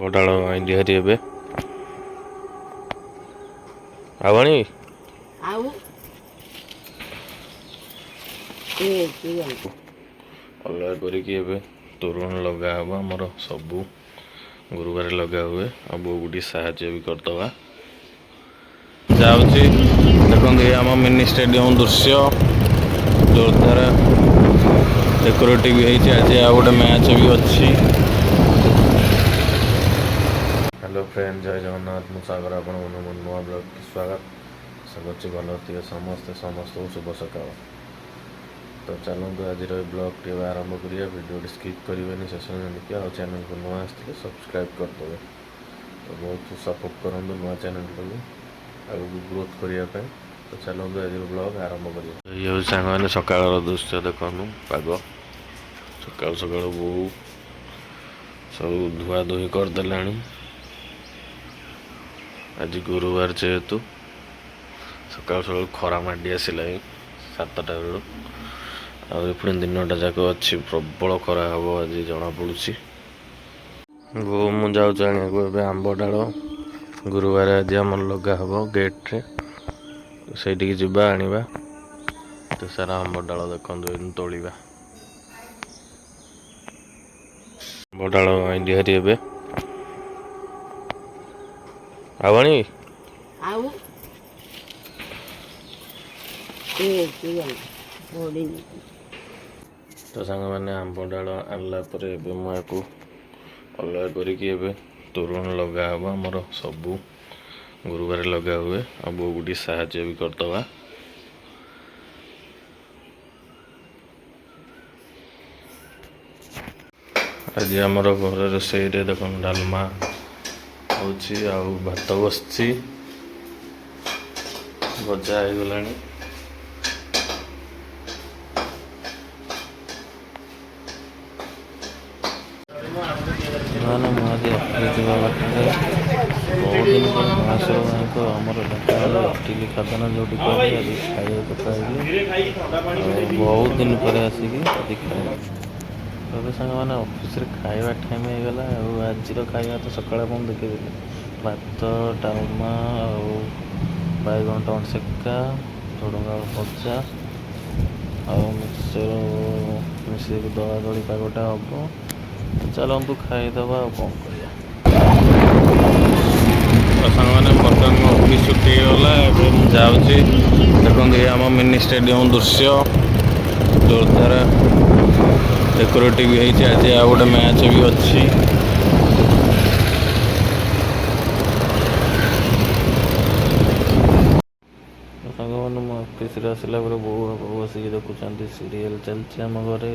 ବଡ଼ାଳ ଆଇଲି ହାରି ଏବେ ଆବଣି ଆଉ ଅଲଗା କରିକି ଏବେ ତୋରଣ ଲଗା ହେବ। ଆମର ସବୁ ଗୁରୁବାର ଲଗା ହୁଏ ଆଉ ବୋଉକୁ ଟିକେ ସାହାଯ୍ୟ ବି କରିଦେବା। ଯାଉଛି ଦେଖନ୍ତୁ ଏ ଆମ ମିନି ଷ୍ଟାଡ଼ିୟମ ଦୃଶ୍ୟ ଜୋରଦାର ଡେକୋରେଟିଭ ହେଇଛି। ଆଜି ଆଉ ଗୋଟେ ମ୍ୟାଚ୍ ବି ଅଛି। ହ୍ୟାଲୋ ଫ୍ରେଣ୍ଡ, ଜୟ ଜଗନ୍ନାଥ। ମୁଁ ସାଗର, ଆପଣଙ୍କୁ ମୋ ନୂଆ ବ୍ଲଗ୍କୁ ସ୍ୱାଗତ। ଆଶା କରୁଛି ଭଲ ଥିବେ ସମସ୍ତଙ୍କୁ ଶୁଭ ସକାଳ। ତ ଚାଲନ୍ତୁ ଆଜିର ଏ ବ୍ଲଗ୍ଟି ଏବେ ଆରମ୍ଭ କରିବା। ଭିଡ଼ିଓଟି ସ୍କିପ୍ କରିବେନି, ଶେଷ ପର୍ଯ୍ୟନ୍ତ ଦେଖିବା ଆଉ ଚ୍ୟାନେଲକୁ ନୂଆ ଆସିଥିଲେ ସବସ୍କ୍ରାଇବ୍ କରିଦେବେ। ତ ବହୁତ ସପୋର୍ଟ କରନ୍ତୁ ନୂଆ ଚ୍ୟାନେଲଟାକୁ ଆଗକୁ ଗ୍ରୋଥ୍ କରିବା ପାଇଁ। ତ ଚାଲନ୍ତୁ ଆଜିର ବ୍ଲଗ୍ ଆରମ୍ଭ କରିବା। ଏଇ ହେଉଛି ସାଙ୍ଗମାନେ ସକାଳର ଦୃଶ୍ୟ ଦେଖନ୍ତୁ। ପାଗ ସକାଳୁ ସକାଳୁ ବୋଉ ସବୁ ଧୁଆ ଧୁଇ କରିଦେଲାଣି। ଆଜି ଗୁରୁବାର ଯେହେତୁ ସକାଳୁ ସକାଳୁ ଖରା ମାଡ଼ି ଆସିଲାଣି 7ଟା ବେଳୁ। ଆଉ ଏପୁଣି ଦିନଟା ଯାକ ଅଛି, ପ୍ରବଳ ଖରା ହେବ ଆଜି ଜଣାପଡ଼ୁଛି। ବୋଉ ମୁଁ ଯାଉଛି ଆଣିବାକୁ ଏବେ ଆମ୍ବ ଡାଳ। ଗୁରୁବାର ଆଜି ଆମର ଲଗା ହେବ ଗେଟ୍ରେ, ସେଇଠିକି ଯିବା ଆଣିବା। ଏତେ ସାରା ଆମ୍ବ ଡାଳ ଦେଖନ୍ତୁ ଏଇନେ ତୋଳିବା। ଆମ୍ବ ଡାଳ ଆଇଲି ହାରି ଏବେ ଆବଣି ଆଉ ତ ସାଙ୍ଗମାନେ ଆମ୍ବ ଡାଳ ଆଣିଲା ପରେ ଏବେ ମୁଁ ୟାକୁ ଅଲଗା କରିକି ଏବେ ତୋରଣ ଲଗା ହେବ। ଆମର ସବୁ ଗୁରୁବାର ଲଗା ହୁଏ ଆଉ ବୋଉକୁ ଟିକେ ସାହାଯ୍ୟ ବି କରିଦେବା। ଆଜି ଆମର ଘରେ ରୋଷେଇରେ ଦେଖନ୍ତୁ ଡାଲମା ହେଉଛି ଆଉ ଭାତ ବସିଛି, ଭଜା ହେଇଗଲାଣି। ମାନେ ମୁଁ ଆଜି ଅଫିସ ଯିବା ବାଟରେ ବହୁତ ଦିନ ପରେ ମହେଶ୍ୱର ଭାଇଙ୍କ ଆମର ଢେଙ୍କାନାଳ ଇଟିଲି ଖାଦାନ ଯେଉଁଠି କହିଲି ଆଜି ଖାଇବାକୁ ପାଇଲି। ଆଉ ବହୁତ ଦିନ ପରେ ଆସିକି ଆଜି ଖାଇଲି। ଏବେ ସାଙ୍ଗମାନେ ଅଫିସରେ ଖାଇବା ଟାଇମ୍ ହେଇଗଲା। ଆଉ ଆଜିର ଖାଇବା ତ ସକାଳେ ଆପଣ ଦେଖିଦେଲେ, ଭାତ ଡାଲମା ଆଉ ବାଇଗଣ ଟମାଟୋ ସେକା, ଝୁଡ଼ଙ୍ଗ ଆଳୁ ଭଜା ଆଉ ମିକ୍ସଚର ମିଶେଇକି ଦଳାଦଳି ପାଗଟା ହେବ। ଚାଲନ୍ତୁ ଖାଇଦେବା ଆଉ କ'ଣ କରିବା। ସାଙ୍ଗମାନେ ବର୍ତ୍ତମାନ ମୋ ଅଫିସ୍ ଛୁଟି ହେଇଗଲା। ଏବେ ମୁଁ ଯାଉଛି ଦେଖନ୍ତୁ ଏ ଆମ ମିନି ଷ୍ଟାଡ଼ିୟମ ଦୃଶ୍ୟ ଜୋରଦାର ଡେକୋରେଟିଭ ହେଇଛି। ଆଜି ଆଉ ଗୋଟେ ମ୍ୟାଚ୍ ବି ଅଛି। ସାଙ୍ଗମାନେ ମୁଁ ଅଫିସରେ ଆସିଲା ପରେ ବୋଉ ବସିକି ଦେଖୁଛନ୍ତି ସିରିଏଲ୍ ଚାଲିଛି ଆମ ଘରେ,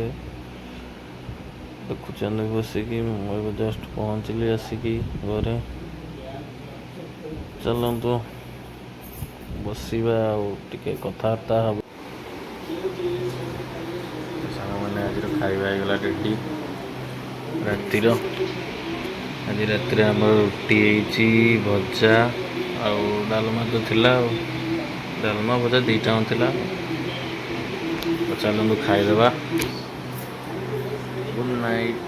ଦେଖୁଛନ୍ତି ବସିକି। ମୁଁ ଏବେ ଜଷ୍ଟ ପହଞ୍ଚିଲି ଆସିକି ଘରେ। ଚାଲନ୍ତୁ ବସିବା ଆଉ ଟିକେ କଥାବାର୍ତ୍ତା ହେବ। ସାଙ୍ଗମାନେ ଆଜିର ଖାଇବା ହେଇଗଲା ରେଡ଼ି। ରାତିର ଆଜି ରାତିରେ ଆମର ରୁଟି ହେଇଛି, ଭଜା ଆଉ ଡାଲମା ତ ଥିଲା। ଆଉ ଡାଲମା ଭଜା ଦୁଇଟାଙ୍କ ଥିଲା। ତ ଚାଲନ୍ତୁ ଖାଇଦେବା। Good night.